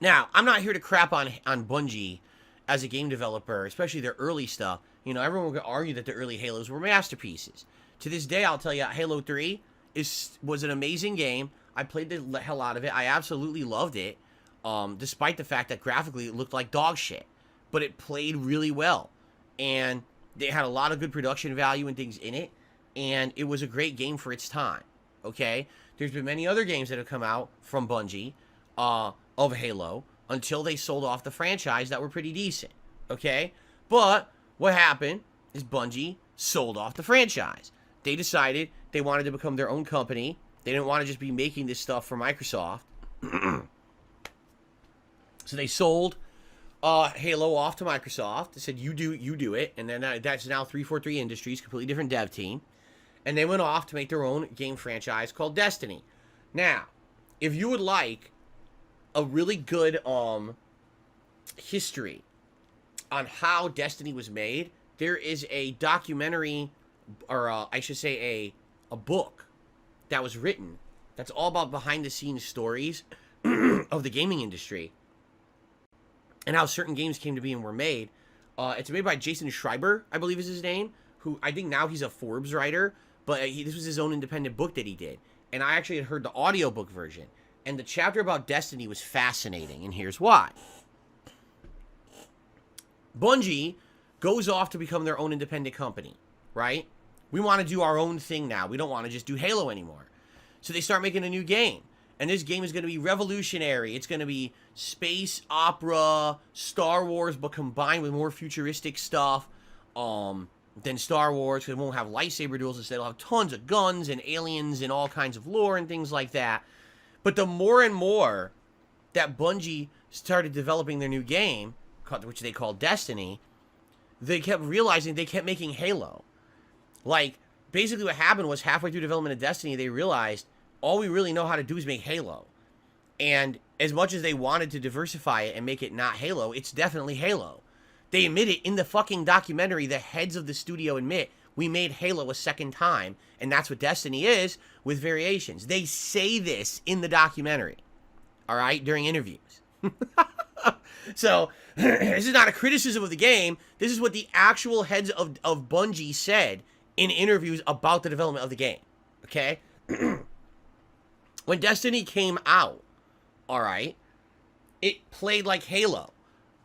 Now, I'm not here to crap on Bungie as a game developer, especially their early stuff. You know, everyone would argue that the early Halos were masterpieces. To this day, I'll tell you, Halo 3 was an amazing game. I played the hell out of it. I absolutely loved it, despite the fact that graphically it looked like dog shit. But it played really well. And they had a lot of good production value and things in it. And it was a great game for its time. Okay? There's been many other games that have come out from Bungie of Halo until they sold off the franchise that were pretty decent. Okay? But what happened is Bungie sold off the franchise. They decided they wanted to become their own company. They didn't want to just be making this stuff for Microsoft. So they sold Halo off to Microsoft. They said, you do it. And then that's now 343 Industries, completely different dev team. And they went off to make their own game franchise called Destiny. Now, if you would like a really good history on how Destiny was made, there is a documentary, or I should say a book that was written that's all about behind the scenes stories of the gaming industry and how certain games came to be and were made. It's made by Jason Schreiber, I believe is his name, who I think now he's a Forbes writer, but this was his own independent book that he did. And I actually had heard the audiobook version. And the chapter about Destiny was fascinating, and here's why. Bungie goes off to become their own independent company, right? We want to do our own thing now. We don't want to just do Halo anymore. So they start making a new game. And this game is going to be revolutionary. It's going to be space opera, Star Wars, but combined with more futuristic stuff than Star Wars. Because it won't have lightsaber duels. Instead, it'll have tons of guns and aliens and all kinds of lore and things like that. But the more and more that Bungie started developing their new game, which they called Destiny, they kept realizing they kept making Halo. Like, basically what happened was halfway through development of Destiny, they realized all we really know how to do is make Halo. And as much as they wanted to diversify it and make it not Halo, it's definitely Halo. They admit it in the fucking documentary. The heads of the studio admit we made Halo a second time, and that's what Destiny is with variations. They say this in the documentary, all right, during interviews. So, this is not a criticism of the game. This is what the actual heads of Bungie said in interviews about the development of the game, okay? When Destiny came out, all right, it played like Halo,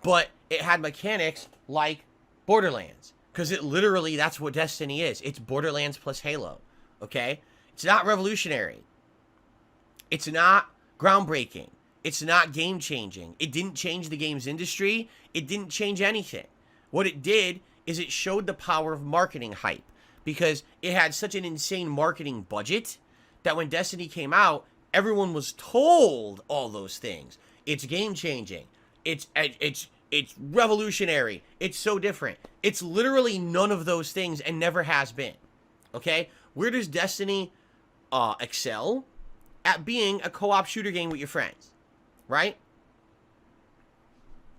but it had mechanics like Borderlands. Because it literally, that's what Destiny is. It's Borderlands plus Halo, okay? It's not revolutionary. It's not groundbreaking. It's not game-changing. It didn't change the game's industry. It didn't change anything. What it did is it showed the power of marketing hype. Because it had such an insane marketing budget that when Destiny came out, everyone was told all those things. It's game-changing. It's revolutionary. It's so different. It's literally none of those things and never has been. Okay? Where does Destiny excel? At being a co-op shooter game with your friends. Right?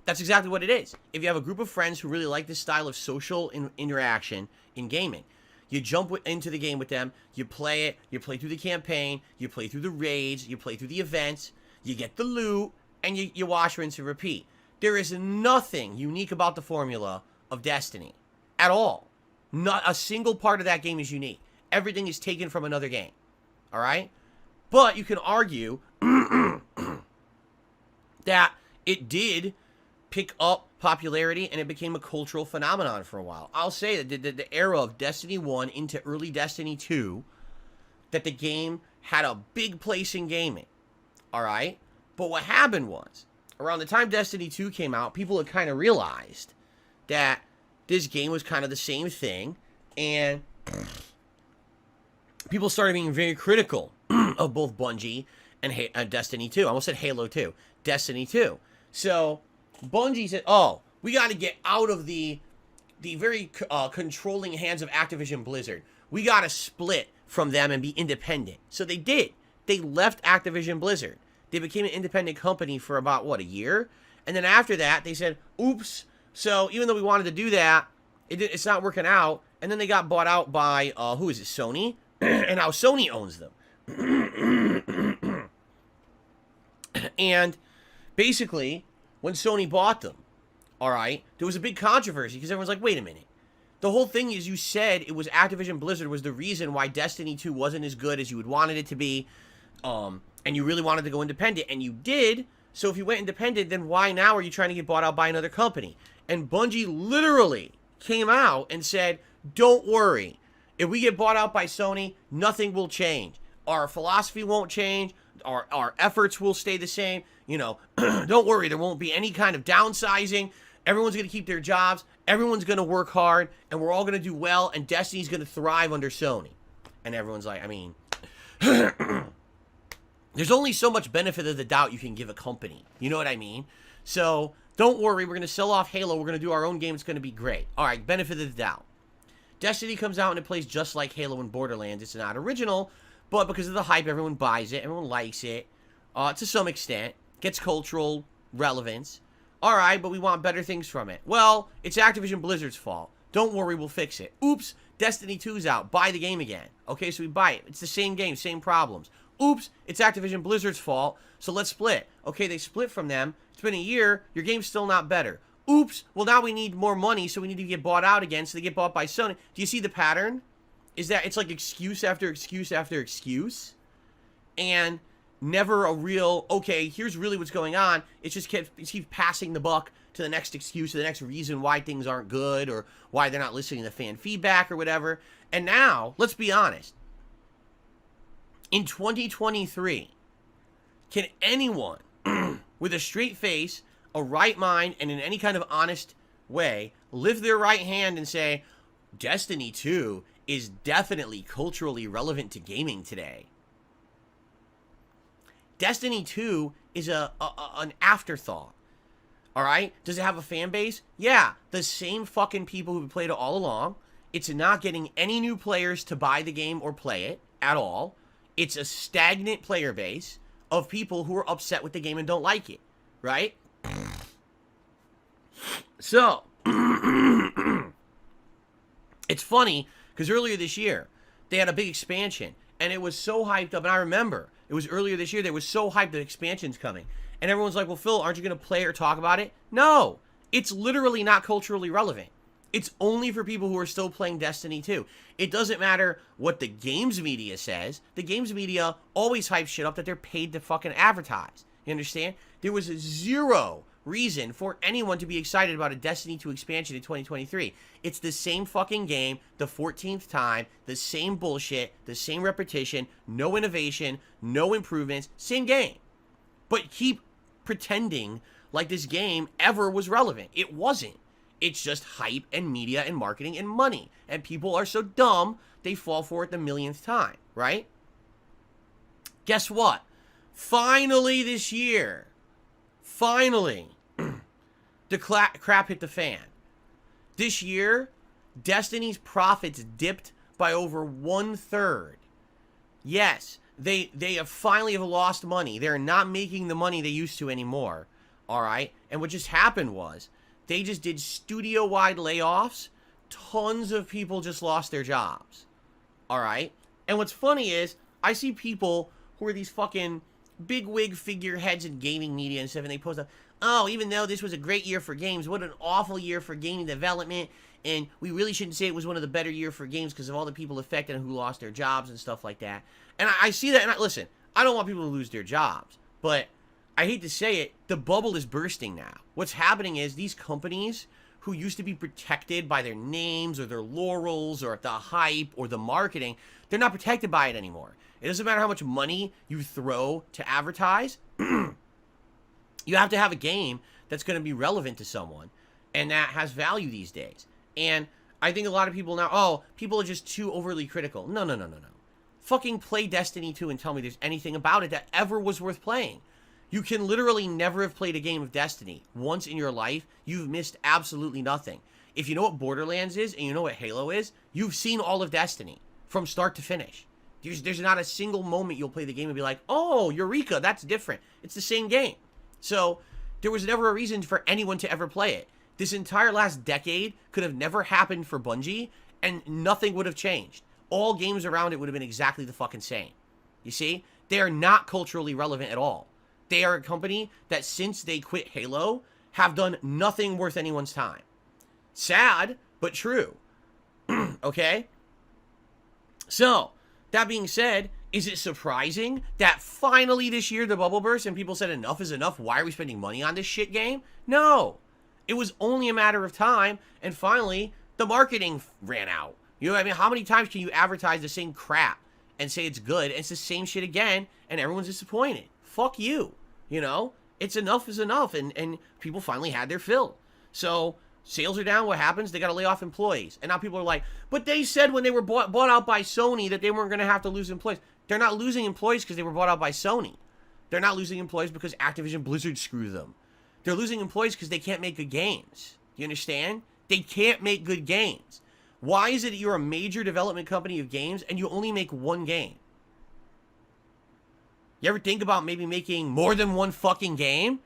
That's exactly what it is. If you have a group of friends who really like this style of social interaction in gaming, you jump into the game with them, you play it, you play through the campaign, you play through the raids, you play through the events, you get the loot, and you wash, rinse, and repeat. There is nothing unique about the formula of Destiny. At all. Not a single part of that game is unique. Everything is taken from another game. Alright? But you can argue that it did pick up popularity and it became a cultural phenomenon for a while. I'll say that the era of Destiny 1 into early Destiny 2, that the game had a big place in gaming. Alright? But what happened was, around the time Destiny 2 came out, people had kind of realized that this game was kind of the same thing, and people started being very critical of both Bungie and Destiny 2. I almost said Halo 2. Destiny 2. So, Bungie said, oh, we got to get out of the very controlling hands of Activision Blizzard. We got to split from them and be independent. So they did. They left Activision Blizzard. They became an independent company for about, what, a year? And then after that, they said, oops. So even though we wanted to do that, it's not working out. And then they got bought out by, who is it, Sony? And now Sony owns them. And basically, when Sony bought them, all right, there was a big controversy because everyone's like, wait a minute. The whole thing is you said it was Activision Blizzard was the reason why Destiny 2 wasn't as good as you had wanted it to be, and you really wanted to go independent, and you did. So if you went independent, then why now are you trying to get bought out by another company? And Bungie literally came out and said, don't worry. If we get bought out by Sony, nothing will change. Our philosophy won't change. Our efforts will stay the same. You know, don't worry. There won't be any kind of downsizing. Everyone's going to keep their jobs. Everyone's going to work hard. And we're all going to do well. And Destiny's going to thrive under Sony. And everyone's like, I mean, there's only so much benefit of the doubt you can give a company. You know what I mean? So don't worry. We're going to sell off Halo. We're going to do our own game. It's going to be great. All right, benefit of the doubt. Destiny comes out and it plays just like Halo and Borderlands. It's not original, but because of the hype, everyone buys it. Everyone likes it to some extent. Gets cultural relevance. All right, but we want better things from it. Well, it's Activision Blizzard's fault. Don't worry, we'll fix it. Oops, Destiny 2's out. Buy the game again. Okay, so we buy it. It's the same game, same problems. Oops, it's Activision Blizzard's fault, so let's split. Okay, they split from them. It's been a year. Your game's still not better. Oops, well, now we need more money, so we need to get bought out again, so they get bought by Sony. Do you see the pattern? Is that it's like excuse after excuse after excuse, and never a real, okay, here's really what's going on. It's just keep passing the buck to the next excuse, to the next reason why things aren't good, or why they're not listening to fan feedback or whatever. And now, let's be honest. In 2023, can anyone with a straight face, a right mind, and in any kind of honest way, lift their right hand and say, Destiny 2 is definitely culturally relevant to gaming today? Destiny 2 is an afterthought. All right? Does it have a fan base? Yeah. The same fucking people who've played it all along. It's not getting any new players to buy the game or play it at all. It's a stagnant player base of people who are upset with the game and don't like it. Right? So, it's funny because earlier this year, they had a big expansion and it was so hyped up. And I remember it was earlier this year, they were so hyped that expansion's coming. And everyone's like, well, Phil, aren't you going to play or talk about it? No, it's literally not culturally relevant. It's only for people who are still playing Destiny 2. It doesn't matter what the games media says. The games media always hype shit up that they're paid to fucking advertise. You understand? There was zero reason for anyone to be excited about a Destiny 2 expansion in 2023. It's the same fucking game, the 14th time, the same bullshit, the same repetition, no innovation, no improvements, same game. But keep pretending like this game ever was relevant. It wasn't. It's just hype and media and marketing and money. And people are so dumb, they fall for it the millionth time, right? Guess what? Finally this year, finally, the crap hit the fan. This year, Destiny's profits dipped by over 1/3. Yes, they have finally lost money. They're not making the money they used to anymore. All right? And what just happened was they just did studio-wide layoffs. Tons of people just lost their jobs. All right? And what's funny is I see people who are these fucking bigwig figureheads in gaming media and stuff, and they post up, oh, even though this was a great year for games, what an awful year for gaming development, and we really shouldn't say it was one of the better years for games because of all the people affected and who lost their jobs and stuff like that. And I see that, and listen, I don't want people to lose their jobs, but I hate to say it, the bubble is bursting now. What's happening is these companies who used to be protected by their names or their laurels or the hype or the marketing, they're not protected by it anymore. It doesn't matter how much money you throw to advertise. You have to have a game that's going to be relevant to someone and that has value these days. And I think a lot of people now, oh, people are just too overly critical. No. Fucking play Destiny 2 and tell me there's anything about it that ever was worth playing. You can literally never have played a game of Destiny once in your life. You've missed absolutely nothing. If you know what Borderlands is and you know what Halo is, you've seen all of Destiny from start to finish. There's not a single moment you'll play the game and be like, oh, Eureka, that's different. It's the same game. So there was never a reason for anyone to ever play it. This entire last decade could have never happened for Bungie, and nothing would have changed. All games around it would have been exactly the fucking same. You see? They are not culturally relevant at all. They are a company that since they quit Halo have done nothing worth anyone's time. Sad, but true. Okay? So, that being said, is it surprising that finally this year the bubble burst and people said enough is enough? Why are we spending money on this shit game? No. It was only a matter of time, and finally the marketing ran out. You know what I mean? How many times can you advertise the same crap and say it's good, and it's the same shit again, and everyone's disappointed? Fuck you. You know? It's enough is enough, and people finally had their fill. So, sales are down, what happens? They gotta lay off employees. And now people are like, but they said when they were bought out by Sony that they weren't gonna have to lose employees. They're not losing employees because they were bought out by Sony. They're not losing employees because Activision Blizzard screwed them. They're losing employees because they can't make good games. You understand? They can't make good games. Why is it that you're a major development company of games and you only make one game? You ever think about maybe making more than one fucking game?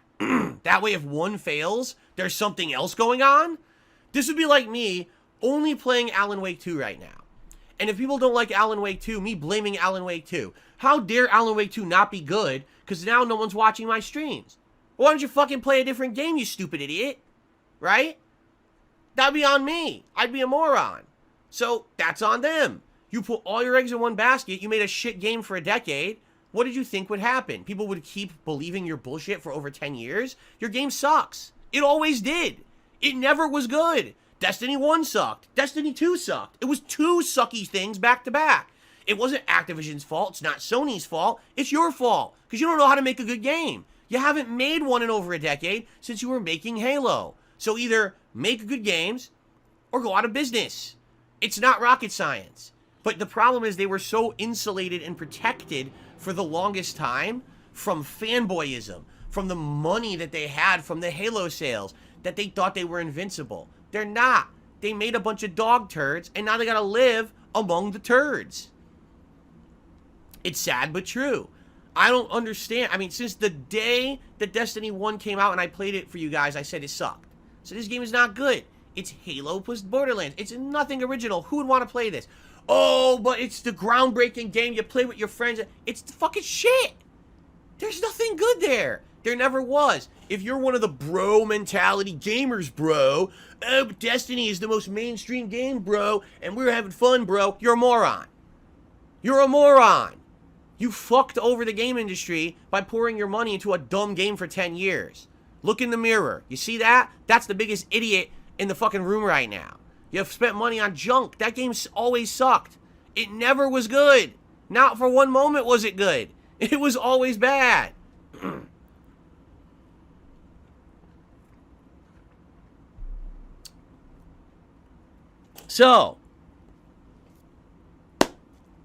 That way if one fails, there's something else going on? This would be like me only playing Alan Wake 2 right now. And if people don't like Alan Wake 2, me blaming Alan Wake 2. How dare Alan Wake 2 not be good because now no one's watching my streams? Why don't you fucking play a different game, you stupid idiot? Right? That'd be on me. I'd be a moron. So, that's on them. You put all your eggs in one basket, you made a shit game for a decade. What did you think would happen? People would keep believing your bullshit for over 10 years? Your game sucks. It always did. It never was good. Destiny 1 sucked. Destiny 2 sucked. It was two sucky things back to back. It wasn't Activision's fault. It's not Sony's fault. It's your fault. Because you don't know how to make a good game. You haven't made one in over a decade since you were making Halo. So either make good games or go out of business. It's not rocket science. But the problem is they were so insulated and protected for the longest time from fanboyism, from the money that they had from the Halo sales, that they thought they were invincible. They're not. They made a bunch of dog turds, and now they gotta live among the turds. It's sad but true. I don't understand. I mean, since the day that Destiny 1 came out and I played it for you guys, I said it sucked. So this game is not good. It's Halo plus Borderlands. It's nothing original. Who would want to play this? Oh, but it's the groundbreaking game. You play with your friends. It's fucking shit. There's nothing good there. There never was. If you're one of the bro mentality gamers, bro, oh, Destiny is the most mainstream game, bro, and we're having fun, bro, you're a moron. You're a moron. You fucked over the game industry by pouring your money into a dumb game for 10 years. Look in the mirror. You see that? That's the biggest idiot in the fucking room right now. You have spent money on junk. That game always sucked. It never was good. Not for one moment was it good. It was always bad. So,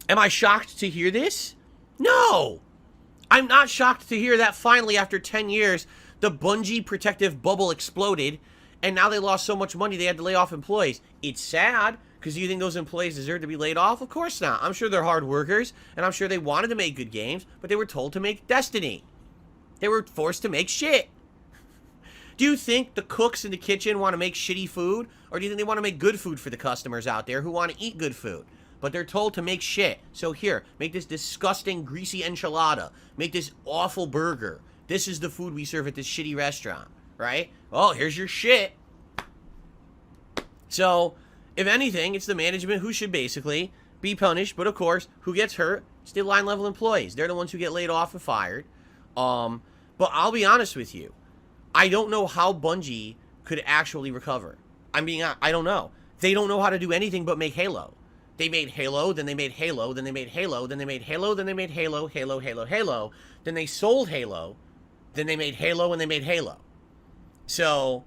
am I shocked to hear this? No! I'm not shocked to hear that finally, after 10 years, the Bungie protective bubble exploded, and now they lost so much money they had to lay off employees. It's sad, because do you think those employees deserve to be laid off? Of course not. I'm sure they're hard workers, and I'm sure they wanted to make good games, but they were told to make Destiny. They were forced to make shit. Do you think the cooks in the kitchen want to make shitty food? Or do you think they want to make good food for the customers out there who want to eat good food? But they're told to make shit. So here, make this disgusting, greasy enchilada. Make this awful burger. This is the food we serve at this shitty restaurant, right? Oh, here's your shit. So, if anything, it's the management who should basically be punished. But of course, who gets hurt? It's the line level employees. They're the ones who get laid off and fired. But I'll be honest with you. I don't know how Bungie could actually recover. I don't know. They don't know how to do anything but make Halo. They made Halo, then they made Halo, then they made Halo, then they made Halo, then they made Halo, Halo, Halo, Halo. Then they sold Halo, then they made Halo, and they made Halo. So,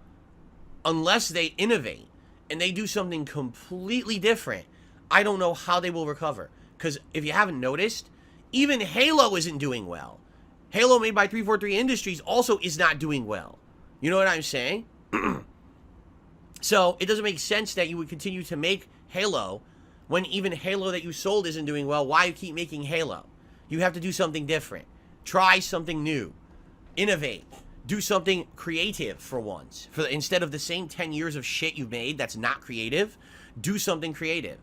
unless they innovate and they do something completely different, I don't know how they will recover. Because if you haven't noticed, even Halo isn't doing well. Halo made by 343 Industries also is not doing well. You know what I'm saying? So, it doesn't make sense that you would continue to make Halo when even Halo that you sold isn't doing well. Why you keep making Halo? You have to do something different. Try something new. Innovate. Do something creative for once. Instead of the same 10 years of shit you've made that's not creative, do something creative.